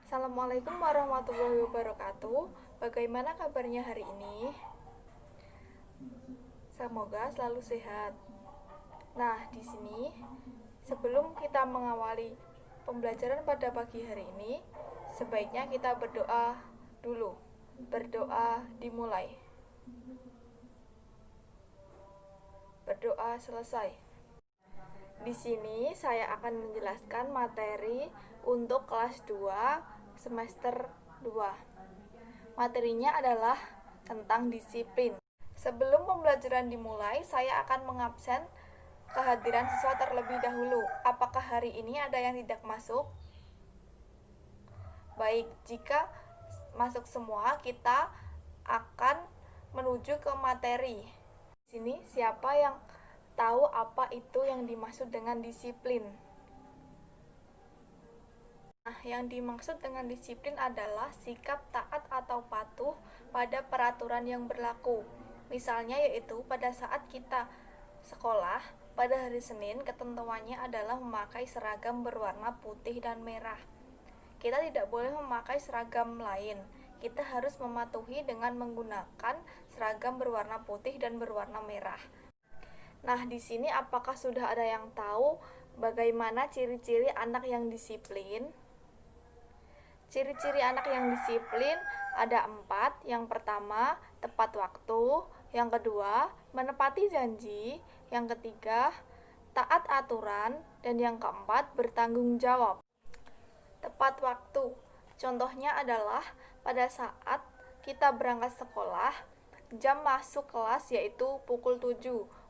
Assalamualaikum warahmatullahi wabarakatuh. Bagaimana kabarnya hari ini? Semoga selalu sehat. Nah, di sini sebelum kita mengawali pembelajaran pada pagi hari ini, sebaiknya kita berdoa dulu. Berdoa dimulai. Berdoa selesai. Di sini saya akan menjelaskan materi untuk kelas 2 semester 2. Materinya adalah tentang disiplin. Sebelum pembelajaran dimulai, saya akan mengabsen kehadiran siswa terlebih dahulu. Apakah hari ini ada yang tidak masuk? Baik, jika masuk semua, kita akan menuju ke materi. Di sini siapa yang tahu apa itu yang dimaksud dengan disiplin? Nah, yang dimaksud dengan disiplin adalah sikap taat atau patuh pada peraturan yang berlaku. Misalnya yaitu pada saat kita sekolah, pada hari Senin ketentuannya adalah memakai seragam berwarna putih dan merah. Kita tidak boleh memakai seragam lain. Kita harus mematuhi dengan menggunakan seragam berwarna putih dan berwarna merah. Nah, di sini apakah sudah ada yang tahu bagaimana ciri-ciri anak yang disiplin? Ciri-ciri anak yang disiplin ada 4. Yang pertama, tepat waktu. Yang kedua, menepati janji. Yang ketiga, taat aturan. Dan yang keempat, bertanggung jawab. Tepat waktu. Contohnya adalah pada saat kita berangkat sekolah, jam masuk kelas yaitu pukul 7.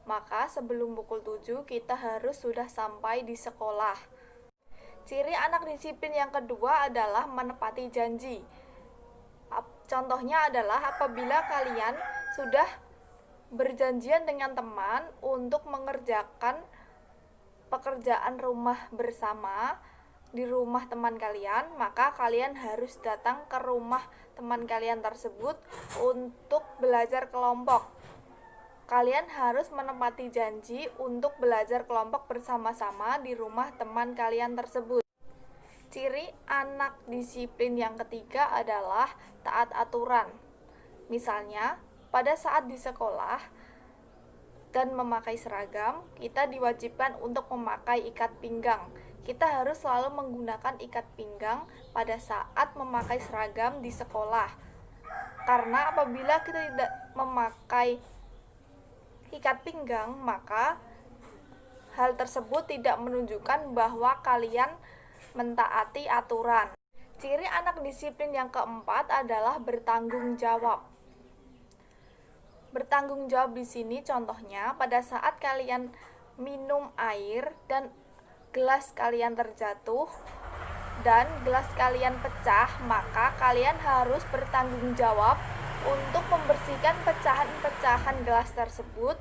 Maka sebelum pukul 7 kita harus sudah sampai di sekolah. Ciri anak disiplin yang kedua adalah menepati janji. Contohnya adalah apabila kalian sudah berjanjian dengan teman untuk mengerjakan pekerjaan rumah bersama di rumah teman kalian, maka kalian harus datang ke rumah teman kalian tersebut untuk belajar kelompok. Kalian harus menepati janji untuk belajar kelompok bersama-sama di rumah teman kalian tersebut. Ciri anak disiplin yang ketiga adalah taat aturan. Misalnya, pada saat di sekolah dan memakai seragam, kita diwajibkan untuk memakai ikat pinggang. Kita harus selalu menggunakan ikat pinggang pada saat memakai seragam di sekolah. Karena apabila kita tidak memakai ikat pinggang, maka hal tersebut tidak menunjukkan bahwa kalian mentaati aturan. Ciri anak disiplin yang keempat adalah bertanggung jawab. Bertanggung jawab di sini contohnya pada saat kalian minum air dan gelas kalian terjatuh dan gelas kalian pecah, maka kalian harus bertanggung jawab untuk membersihkan pecahan-pecahan gelas tersebut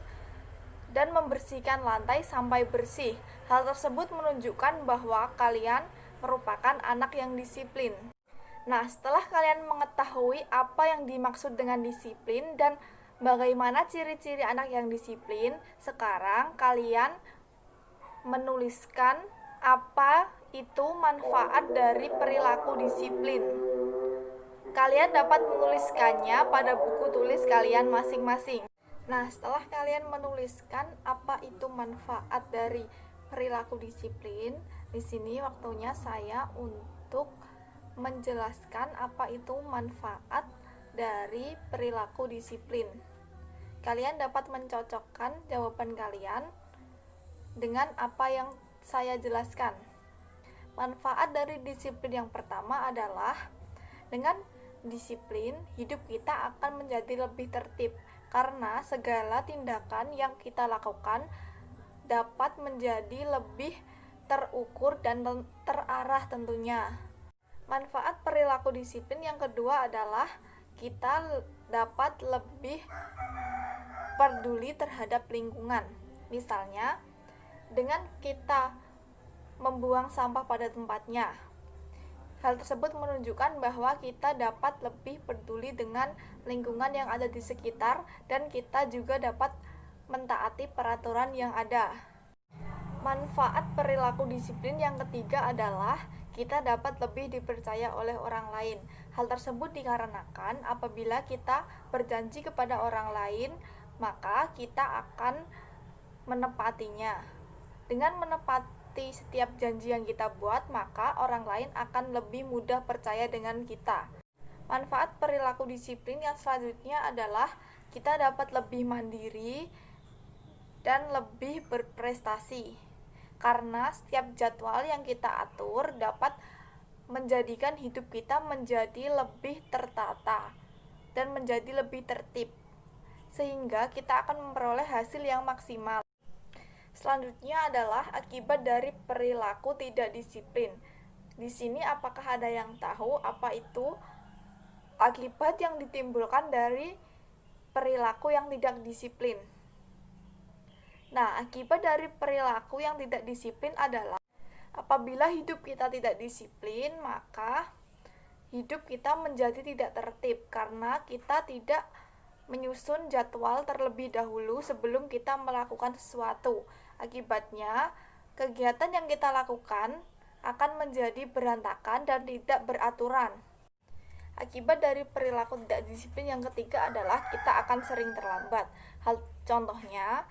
dan membersihkan lantai sampai bersih. Hal tersebut menunjukkan bahwa kalian merupakan anak yang disiplin. Nah, setelah kalian mengetahui apa yang dimaksud dengan disiplin dan bagaimana ciri-ciri anak yang disiplin, sekarang kalian menuliskan apa itu manfaat dari perilaku disiplin. Kalian dapat menuliskannya pada buku tulis kalian masing-masing. Nah, setelah kalian menuliskan apa itu manfaat dari perilaku disiplin, di sini waktunya saya untuk menjelaskan apa itu manfaat dari perilaku disiplin. Kalian dapat mencocokkan jawaban kalian dengan apa yang saya jelaskan. Manfaat dari disiplin yang pertama adalah dengan disiplin, hidup kita akan menjadi lebih tertib karena segala tindakan yang kita lakukan dapat menjadi lebih terukur dan terarah tentunya. Manfaat perilaku disiplin yang kedua adalah kita dapat lebih peduli terhadap lingkungan. Misalnya, dengan kita membuang sampah pada tempatnya, hal tersebut menunjukkan bahwa kita dapat lebih peduli dengan lingkungan yang ada di sekitar dan kita juga dapat mentaati peraturan yang ada. Manfaat perilaku disiplin yang ketiga adalah kita dapat lebih dipercaya oleh orang lain. Hal tersebut dikarenakan apabila kita berjanji kepada orang lain, maka kita akan menepatinya. Dengan menepati setiap janji yang kita buat, maka orang lain akan lebih mudah percaya dengan kita. Manfaat perilaku disiplin yang selanjutnya adalah kita dapat lebih mandiri dan lebih berprestasi. Karena setiap jadwal yang kita atur dapat menjadikan hidup kita menjadi lebih tertata dan menjadi lebih tertib, sehingga kita akan memperoleh hasil yang maksimal. Selanjutnya adalah akibat dari perilaku tidak disiplin. Di sini apakah ada yang tahu apa itu akibat yang ditimbulkan dari perilaku yang tidak disiplin? Nah, akibat dari perilaku yang tidak disiplin adalah apabila hidup kita tidak disiplin, maka hidup kita menjadi tidak tertib karena kita tidak menyusun jadwal terlebih dahulu sebelum kita melakukan sesuatu. Akibatnya, kegiatan yang kita lakukan akan menjadi berantakan dan tidak beraturan. Akibat dari perilaku tidak disiplin yang ketiga adalah kita akan sering terlambat. Contohnya,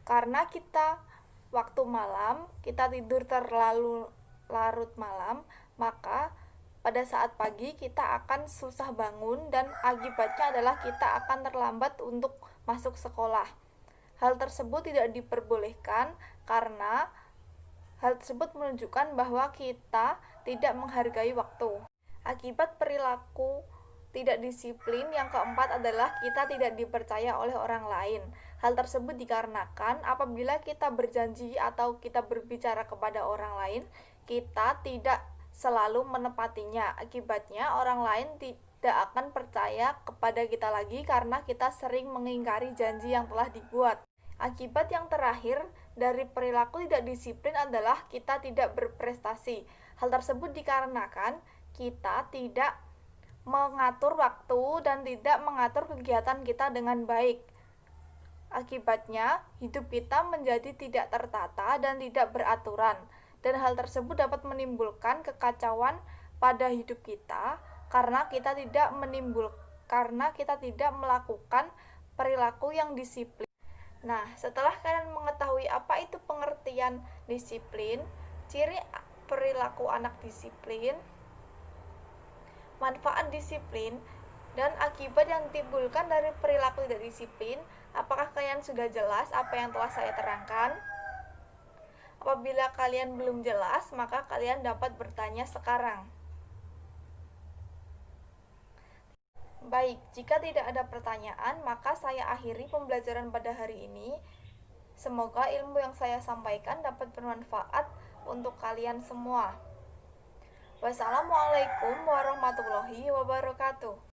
karena kita waktu malam, kita tidur terlalu larut malam, maka pada saat pagi kita akan susah bangun dan akibatnya adalah kita akan terlambat untuk masuk sekolah. Hal tersebut tidak diperbolehkan karena hal tersebut menunjukkan bahwa kita tidak menghargai waktu. Akibat perilaku tidak disiplin yang keempat adalah kita tidak dipercaya oleh orang lain. Hal tersebut dikarenakan apabila kita berjanji atau kita berbicara kepada orang lain, kita tidak selalu menepatinya. Akibatnya orang lain tidak akan percaya kepada kita lagi karena kita sering mengingkari janji yang telah dibuat. Akibat yang terakhir dari perilaku tidak disiplin adalah kita tidak berprestasi. Hal tersebut dikarenakan kita tidak mengatur waktu dan tidak mengatur kegiatan kita dengan baik. Akibatnya, hidup kita menjadi tidak tertata dan tidak beraturan. Dan hal tersebut dapat menimbulkan kekacauan pada hidup kita karena kita tidak melakukan perilaku yang disiplin. Nah, setelah kalian mengetahui apa itu pengertian disiplin, ciri perilaku anak disiplin, manfaat disiplin, dan akibat yang ditimbulkan dari perilaku tidak disiplin, apakah kalian sudah jelas apa yang telah saya terangkan? Apabila kalian belum jelas, maka kalian dapat bertanya sekarang. Baik, jika tidak ada pertanyaan, maka saya akhiri pembelajaran pada hari ini. Semoga ilmu yang saya sampaikan dapat bermanfaat untuk kalian semua. Wassalamualaikum warahmatullahi wabarakatuh.